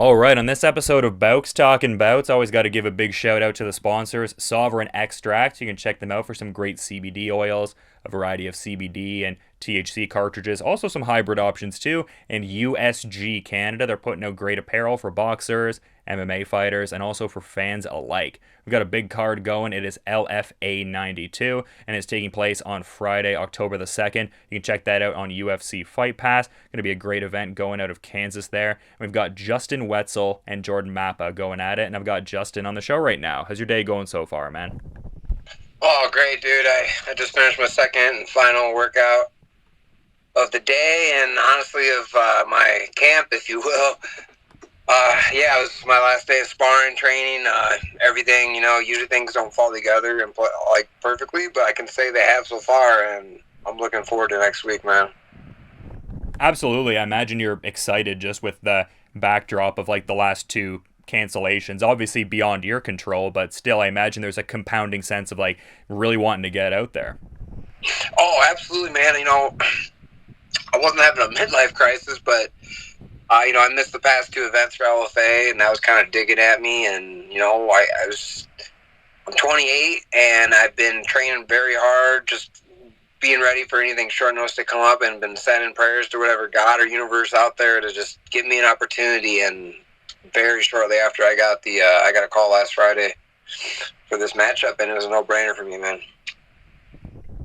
All right, on this episode of Bowks Talking Bouts, always got to give a big shout out to the sponsors, Sovereign Extract. You can check them out for some great CBD oils, a variety of CBD and THC cartridges, also some hybrid options too. And USG Canada, they're putting out great apparel for boxers, MMA fighters, and also for fans alike. We've got a big card going. It is LFA 92, and it's taking place on Friday, October the 2nd. You can check that out on UFC Fight Pass. Going to be a great event going out of Kansas there. We've got Justin Wetzell and Jordan Mapa going at it, and I've got Justin on the show right now. How's your day going so far, man? Oh, great, dude. I just finished my second and final workout of the day and honestly of my camp, if you will. Yeah, it was my last day of sparring, training, everything. Usually things don't fall together and like perfectly, but I can say they have so far, and I'm looking forward to next week, man. Absolutely. I imagine you're excited just with the backdrop of like the last two cancellations, obviously beyond your control, but still, I imagine there's a compounding sense of like really wanting to get out there. Oh, absolutely, man. I wasn't having a midlife crisis, but I missed the past two events for LFA, and that was kind of digging at me. And I'm 28, and I've been training very hard, just being ready for anything short notice to come up, and been sending prayers to whatever God or universe out there to just give me an opportunity. And very shortly after, I got a call last Friday for this matchup, and it was a no-brainer for me, man.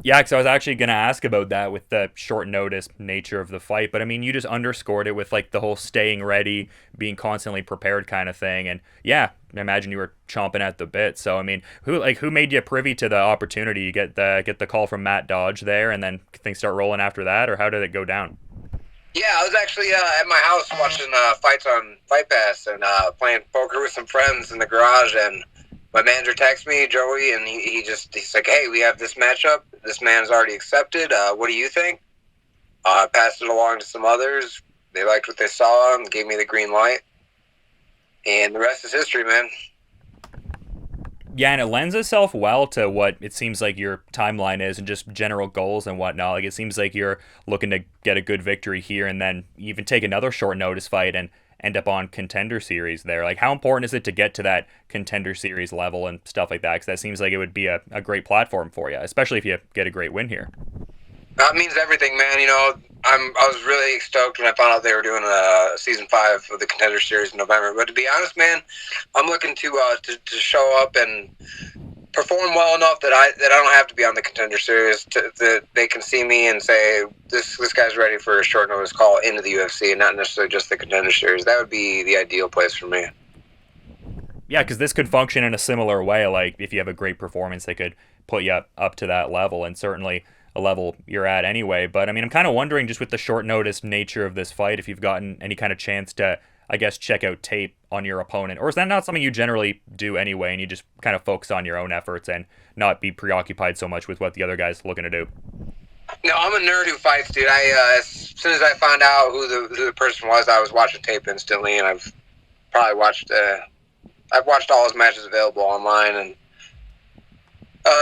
Yeah, because I was actually going to ask about that with the short notice nature of the fight, but I mean, you just underscored it with like the whole staying ready, being constantly prepared kind of thing, and yeah, I imagine you were chomping at the bit. So I mean, who made you privy to the opportunity? You get the call from Matt Dodge there, and then things start rolling after that, or how did it go down? Yeah, I was actually at my house watching fights on Fight Pass and playing poker with some friends in the garage, and my manager texts me, Joey, and he's like, "Hey, we have this matchup. This man's already accepted. What do you think?" I passed it along to some others. They liked what they saw and gave me the green light, and the rest is history, man. Yeah, and it lends itself well to what it seems like your timeline is and just general goals and whatnot. Like, it seems like you're looking to get a good victory here and then even take another short notice fight and end up on Contender Series there. Like, how important is it to get to that Contender Series level and stuff like that? Because that seems like it would be a great platform for you, especially if you get a great win here. That means everything, man. I was really stoked when I found out they were doing season 5 of the Contender Series in November. But to be honest, man, I'm looking to show up and perform well enough that I don't have to be on the Contender Series. That they can see me and say this guy's ready for a short notice call into the UFC, and not necessarily just the Contender Series. That would be the ideal place for me. Yeah, because this could function in a similar way. Like, if you have a great performance, they could put you up to that level, and certainly a level you're at anyway. But I mean, I'm kind of wondering, just with the short notice nature of this fight, if you've gotten any kind of chance to, I guess, check out tape on your opponent, or is that not something you generally do anyway, and you just kind of focus on your own efforts and not be preoccupied so much with what the other guy's looking to do? No, I'm a nerd who fights, dude. As soon as I found out who the person was, I was watching tape instantly, and probably watched I've watched all his matches available online, and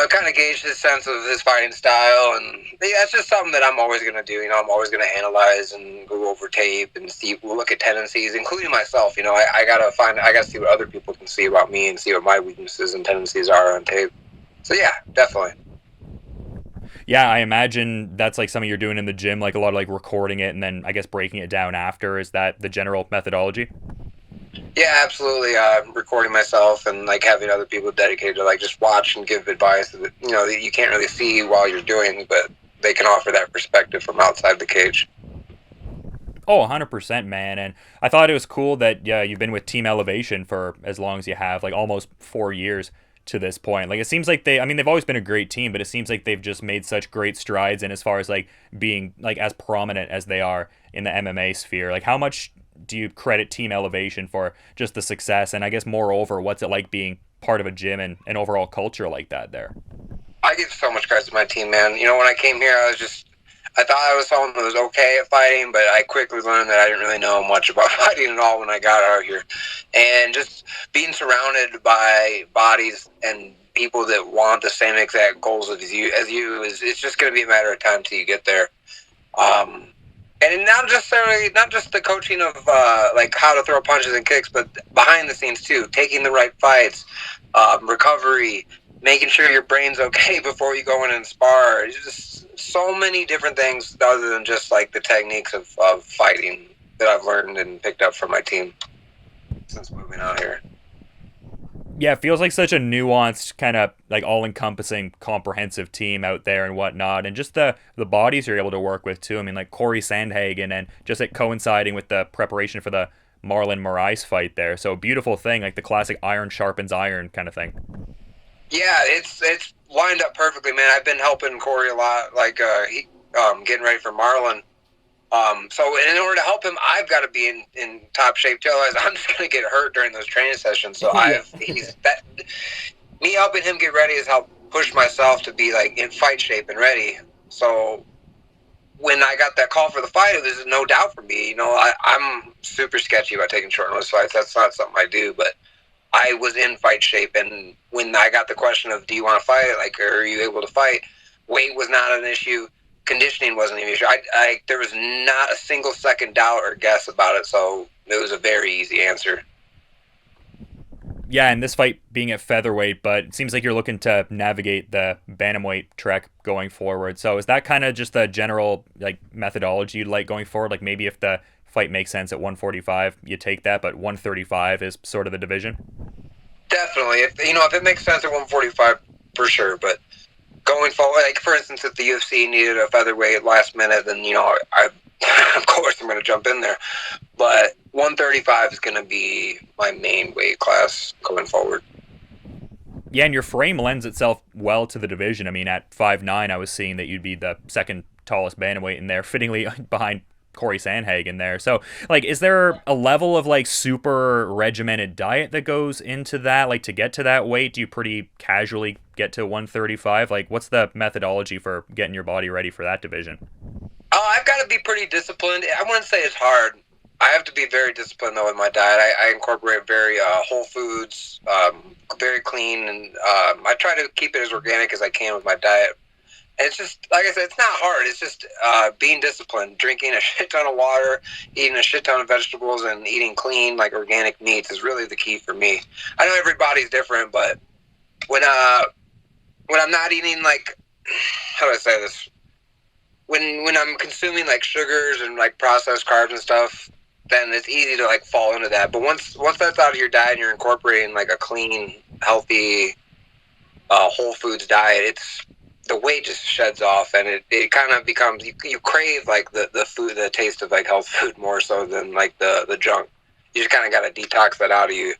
kind of gauge his sense of his fighting style, and yeah, it's just something that I'm always going to do. I'm always going to analyze and go over tape and look at tendencies, including myself. I gotta see what other people can see about me and see what my weaknesses and tendencies are on tape. So yeah, definitely. Yeah, I imagine that's like something you're doing in the gym, like a lot of like recording it and then I guess breaking it down after. Is that the general methodology? Yeah, absolutely. Recording myself and like having other people dedicated to like just watch and give advice that that you can't really see while you're doing, but they can offer that perspective from outside the cage. Oh, 100%, man. And I thought it was cool that yeah, you've been with Team Elevation for as long as you have, like almost 4 years to this point. Like, it seems like I mean, they've always been a great team, but it seems like they've just made such great strides in as far as like being like as prominent as they are in the MMA sphere. Like, how much do you credit Team Elevation for just the success? And I guess moreover, what's it like being part of a gym and an overall culture like that there? I give so much credit to my team, man. When I came here, I thought I was someone that was okay at fighting, but I quickly learned that I didn't really know much about fighting at all when I got out here. And just being surrounded by bodies and people that want the same exact goals as you is it's just going to be a matter of time till you get there. And not just the coaching of like how to throw punches and kicks, but behind the scenes too, taking the right fights, recovery, making sure your brain's okay before you go in and spar. It's just so many different things other than just like the techniques of fighting that I've learned and picked up from my team since moving out here. Yeah, it feels like such a nuanced, kind of like all-encompassing, comprehensive team out there and whatnot, and just the bodies you're able to work with too. I mean, like Cory Sandhagen, and just like coinciding with the preparation for the Marlon Moraes fight there. So beautiful thing, like the classic iron sharpens iron kind of thing. Yeah, it's lined up perfectly, man. I've been helping Cory a lot, like getting ready for Marlon. So in order to help him, I've got to be in top shape too. Otherwise, I'm just going to get hurt during those training sessions. So me helping him get ready has helped push myself to be like in fight shape and ready. So when I got that call for the fight, it was no doubt for me. You know, I'm super sketchy about taking short notice fights. That's not something I do, but I was in fight shape. And when I got the question of, do you want to fight? Like, are you able to fight? Weight was not an issue. Conditioning wasn't an issue. There was not a single second doubt or guess about it, so it was a very easy answer. Yeah, and this fight being at featherweight, but it seems like you're looking to navigate the bantamweight trek going forward. So is that kind of just the general like methodology you'd like going forward? Like maybe if the fight makes sense at 145, you take that, but 135 is sort of the division. Definitely, if it makes sense at 145, for sure. But going forward, like for instance, if the UFC needed a featherweight last minute, then I of course I'm going to jump in there. But 135 is going to be my main weight class going forward. Yeah, and your frame lends itself well to the division. I mean, at 5'9", I was seeing that you'd be the second tallest bantamweight in there, fittingly behind Cory Sandhagen there. So, like, is there a level of, like, super regimented diet that goes into that? Like, to get to that weight, do you pretty casually get to 135? Like, what's the methodology for getting your body ready for that division? I've got to be pretty disciplined. I wouldn't say it's hard. I have to be very disciplined, though, with my diet. I incorporate very whole foods, very clean, and I try to keep it as organic as I can with my diet. And it's just, like I said, it's not hard. It's just being disciplined, drinking a shit ton of water, eating a shit ton of vegetables, and eating clean, like organic meats is really the key for me. I know everybody's different, but when I'm not eating, like, how do I say this? When I'm consuming like sugars and like processed carbs and stuff, then it's easy to like fall into that. But once that's out of your diet and you're incorporating like a clean, healthy, whole foods diet, it's the weight just sheds off, and it kind of becomes you crave like the food, the taste of like health food more so than like the junk. You just kind of got to detox that out of you.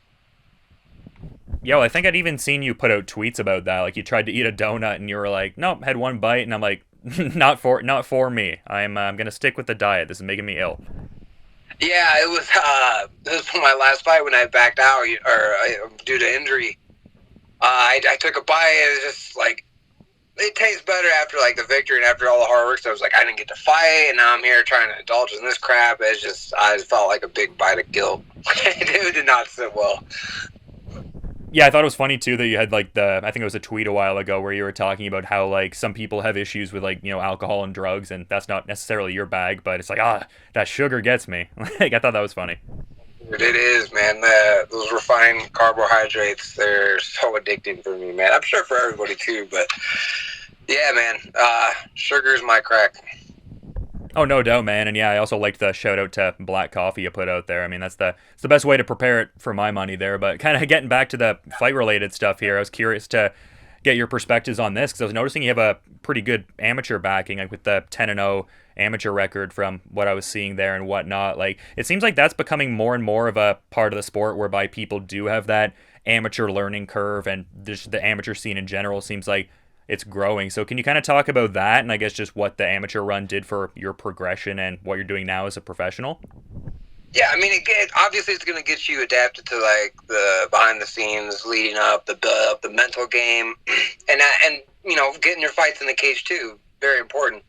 Yeah, well, I think I'd even seen you put out tweets about that. Like you tried to eat a donut and you were like, nope, had one bite, and I'm like, not for me. I'm gonna stick with the diet. This is making me ill. Yeah, it was my last fight when I backed out due to injury. I took a bite. And it was just like it tastes better after like the victory and after all the hard work. So I was like, I didn't get to fight, and now I'm here trying to indulge in this crap. I just felt like a big bite of guilt. It did not sit well. Yeah, I thought it was funny too that you had like I think it was a tweet a while ago where you were talking about how like some people have issues with like, alcohol and drugs, and that's not necessarily your bag, but it's like, that sugar gets me. Like I thought that was funny. It is, man. Those refined carbohydrates, they're so addicting for me, man. I'm sure for everybody too, but yeah, man. Sugar's my crack. Oh, no doubt, man. And yeah, I also liked the shout out to black coffee you put out there. I mean, it's the best way to prepare it for my money there. But kind of getting back to the fight related stuff here, I was curious to get your perspectives on this because I was noticing you have a pretty good amateur backing, like with the 10-0 amateur record from what I was seeing there and whatnot. Like, it seems like that's becoming more and more of a part of the sport whereby people do have that amateur learning curve, and just the amateur scene in general seems like it's growing. So can you kind of talk about that, and I guess just what the amateur run did for your progression and what you're doing now as a professional? Yeah, I mean, obviously it's going to get you adapted to like the behind the scenes, leading up, the build up, the mental game, and getting your fights in the cage too. Very important.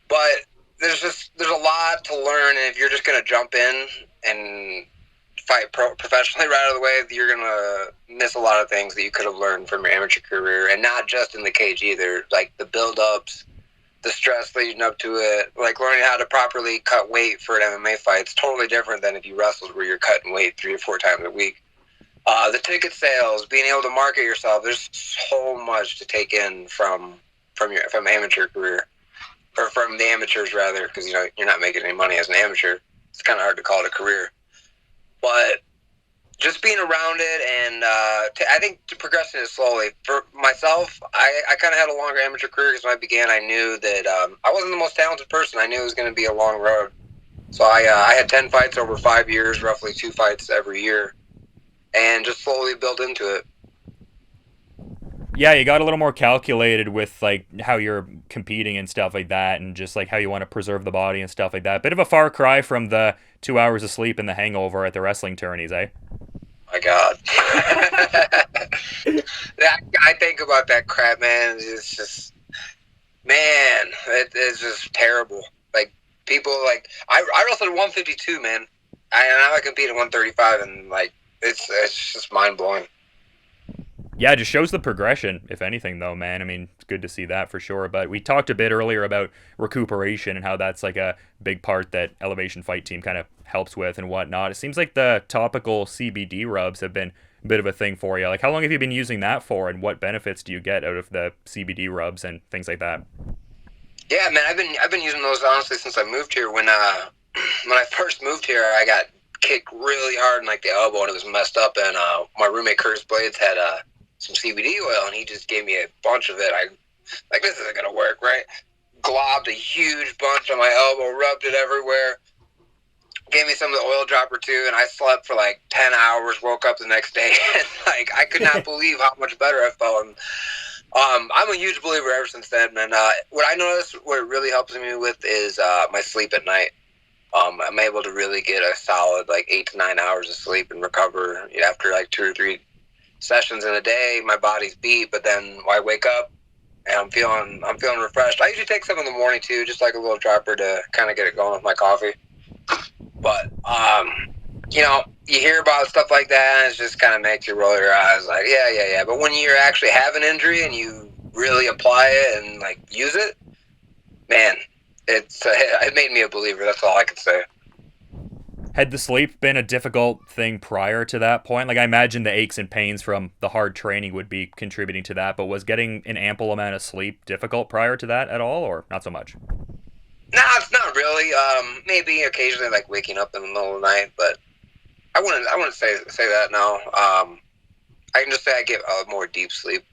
But there's a lot to learn, and if you're just going to jump in and fight professionally right out of the way, you're going to miss a lot of things that you could have learned from your amateur career, and not just in the cage either. Like the build ups, the stress leading up to it, like learning how to properly cut weight for an MMA fight. It's totally different than if you wrestled where you're cutting weight 3 or 4 times a week. The ticket sales, being able to market yourself, there's so much to take in from amateur career, or from the amateurs rather, because you're not making any money as an amateur. It's kind of hard to call it a career, but just being around it, and I think progressing it slowly. For myself, I kind of had a longer amateur career because when I began, I knew that I wasn't the most talented person. I knew it was going to be a long road, so I had 10 fights over 5 years, roughly 2 fights every year, and just slowly built into it. Yeah, you got a little more calculated with like how you're competing and stuff like that, and just like how you want to preserve the body and stuff like that. Bit of a far cry from the 2 hours of sleep and the hangover at the wrestling tourneys, eh? My God. I think about that crap, man. It's just, man, it's just terrible. Like, people, like, I wrestled at 152, man. And now I compete at 135, and, like, it's just mind-blowing. Yeah, it just shows the progression, if anything, though, man. I mean, it's good to see that for sure. But we talked a bit earlier about recuperation and how that's like a big part that Elevation Fight Team kind of helps with and whatnot. It seems like the topical CBD rubs have been a bit of a thing for you. Like, how long have you been using that for, and what benefits do you get out of the CBD rubs and things like that? Yeah, man, I've been using those honestly since I moved here. When I first moved here, I got kicked really hard in like the elbow, and it was messed up. And my roommate Curtis Blades had some CBD oil, and he just gave me a bunch of it. I like, this isn't gonna work, right? Globbed a huge bunch on my elbow, rubbed it everywhere. Gave me some of the oil dropper too, and I slept for like 10 hours. Woke up the next day, and like I could not believe how much better I felt. And I'm a huge believer ever since then. And what I noticed, what it really helps me with is my sleep at night. I'm able to really get a solid like 8 to 9 hours of sleep and recover after like 2 or 3 sessions in a day. My body's beat, but then I wake up and I'm feeling refreshed. I usually take some in the morning too, just like a little dropper to kind of get it going with my coffee. But you hear about stuff like that, and it just kind of makes you roll your eyes, like yeah. But when you actually have an injury and you really apply it and like use it, man, it made me a believer. That's all I can say. Had the sleep been a difficult thing prior to that point? Like, I imagine the aches and pains from the hard training would be contributing to that, but was getting an ample amount of sleep difficult prior to that at all, or not so much? Nah, it's not really. Maybe occasionally like waking up in the middle of the night, but I wouldn't say that now. I can just say I get a more deep sleep.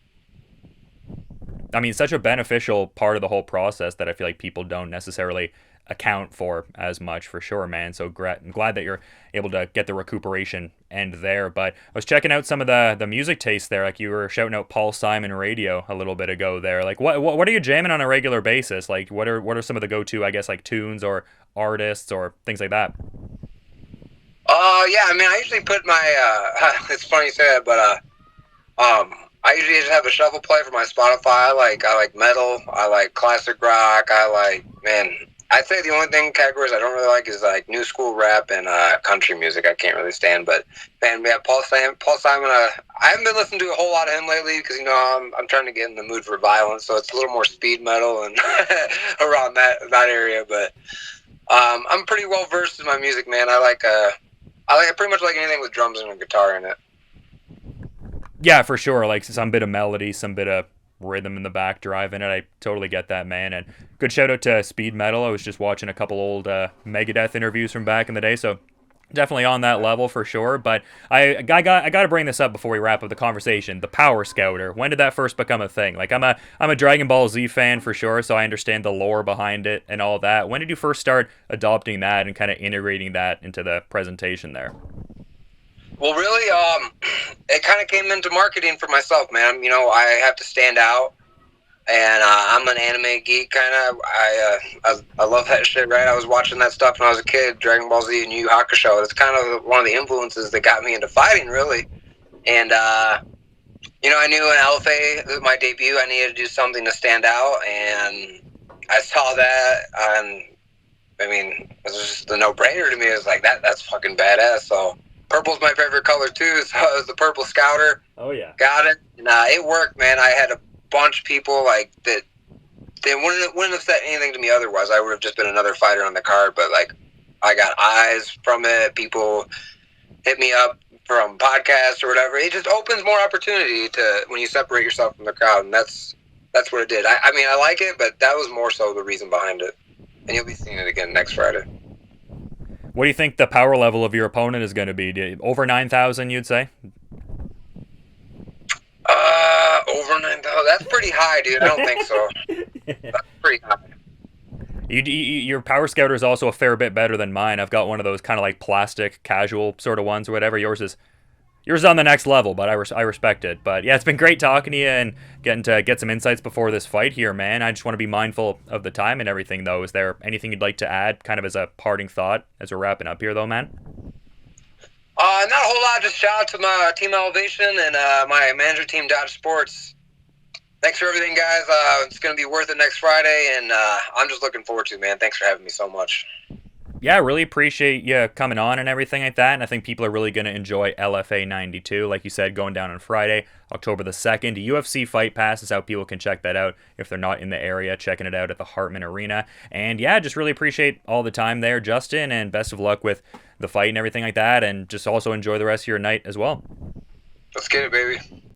I mean, such a beneficial part of the whole process that I feel like people don't necessarily account for as much, for sure, man. So I'm glad that you're able to get the recuperation end there. But I was checking out some of the music tastes there. Like, you were shouting out Paul Simon Radio a little bit ago there. Like, what are you jamming on a regular basis? Like, what are some of the go-to, I guess, like tunes or artists or things like that? Yeah, I mean, I usually put my it's funny you say that, but I usually just have a shuffle play for my Spotify. I like metal, I like classic rock, I'd say the only categories I don't really like is like new school rap and country music. I can't really stand, but man, we have Paul Simon. I haven't been listening to a whole lot of him lately because I'm trying to get in the mood for violence, so it's a little more speed metal and around that area. But I'm pretty well versed in my music, man. I pretty much like anything with drums and a guitar in it. Yeah, for sure. Like some bit of melody, some bit of rhythm in the back driving it. I totally get that, man. And good shout out to speed metal. I was just watching a couple old Megadeth interviews from back in the day, so definitely on that level for sure. But I got to bring this up before we wrap up the conversation. The Power Scouter. When did that first become a thing? Like, I'm a Dragon Ball Z fan for sure, so I understand the lore behind it and all that. When did you first start adopting that and kind of integrating that into the presentation there? Well, really, it kind of came into marketing for myself, man. I have to stand out, and I'm an anime geek, kind of. I love that shit, right? I was watching that stuff when I was a kid, Dragon Ball Z and Yu Yu Hakusho. It's kind of one of the influences that got me into fighting, really. And, I knew in LFA, my debut, I needed to do something to stand out, and I saw that, and, I mean, it was just a no-brainer to me. It was like, that's fucking badass, so... Purple's my favorite color too, so it was the Purple Scouter. Oh yeah, got it. And it worked, man. I had a bunch of people like that they wouldn't have said anything to me otherwise. I would have just been another fighter on the card. But like, I got eyes from it. People hit me up from podcasts or whatever. It just opens more opportunity to when you separate yourself from the crowd, and that's what it did. I mean, I like it, but that was more so the reason behind it. And you'll be seeing it again next Friday. What do you think the power level of your opponent is going to be? Over 9,000, you'd say? Over 9,000. That's pretty high, dude. I don't think so. That's pretty high. Your power scouter is also a fair bit better than mine. I've got one of those kind of like plastic, casual sort of ones or whatever. Yours is on the next level, but I respect it. But yeah, it's been great talking to you and getting to get some insights before this fight here, man. I just want to be mindful of the time and everything, though. Is there anything you'd like to add, kind of as a parting thought as we're wrapping up here, though, man? Not a whole lot. Just shout out to my team Elevation and my manager team Dodge Sports. Thanks for everything, guys. It's going to be worth it next Friday, and I'm just looking forward to it, man. Thanks for having me so much. Yeah, I really appreciate you coming on and everything like that, and I think people are really going to enjoy LFA 92, like you said, going down on Friday, October the 2nd. UFC Fight Pass is how people can check that out if they're not in the area, checking it out at the Hartman Arena. And yeah, just really appreciate all the time there, Justin, and best of luck with the fight and everything like that, and just also enjoy the rest of your night as well. Let's get it, baby.